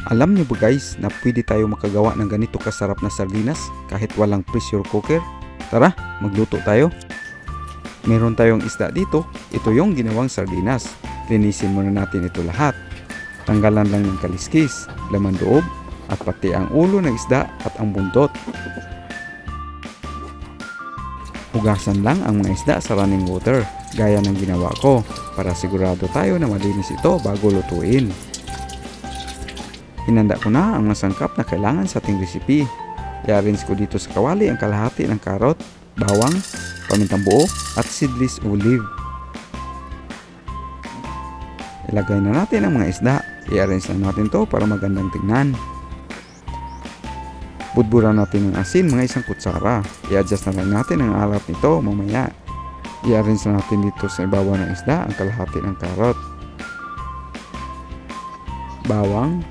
Alam niyo ba guys na pwede tayo makagawa ng ganito kasarap na sardinas kahit walang pressure cooker? Tara, magluto tayo. Meron tayong isda dito. Ito yung ginawang sardinas. Linisin muna natin ito lahat. Tanggalan lang ng kaliskis, laman loob, at pati ang ulo ng isda at ang buntot. Hugasan lang ang mga isda sa running water, gaya ng ginawa ko, para sigurado tayo na malinis ito bago lutuin. Hinanda ko na ang mga sangkap na kailangan sa ating recipe. I-arrange ko dito sa kawali ang kalahati ng karot, bawang, pamintang buo at seedless olive. Ilagay na natin ang mga isda. I-arrange na natin to para magandang tingnan. Budburan natin ng asin mga 1 kutsara. I-adjust na lang natin ang alat nito mamaya. I-arrange na natin dito sa ibabaw ng isda ang kalahati ng karot, bawang,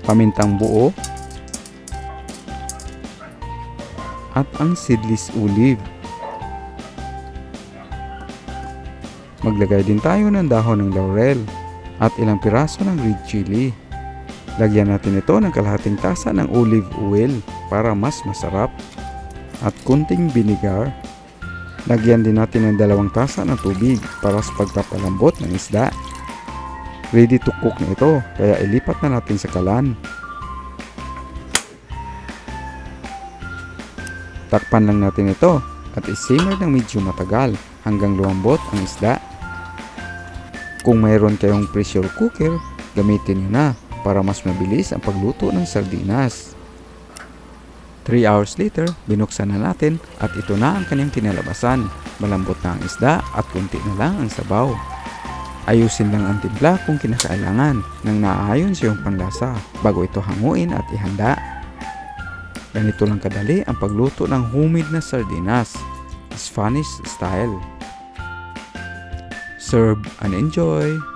pamintang buo at ang seedless olive. Maglagay din tayo ng dahon ng laurel at ilang piraso ng red chili. Lagyan natin ito ng kalahating tasa ng olive oil para mas masarap at kunting vinegar. Lagyan din natin ng 2 tasa ng tubig para sa pagpapalambot ng isda. Ready to cook na ito, kaya ilipat na natin sa kalan. Takpan lang natin ito at isimmer ng medyo matagal hanggang lumambot ang isda. Kung mayroon kayong pressure cooker, gamitin nyo na para mas mabilis ang pagluto ng sardinas. 3 hours later, binuksan na natin at ito na ang kanyang kinalabasan. Malambot na ang isda at kunti na lang ang sabaw. Ayusin lang ang timpla kung kinakailangan nang naaayon sa iyong panlasa bago ito hanguin at ihanda. Ganito lang kadali ang pagluto ng homemade na sardinas, Spanish style. Serve and enjoy!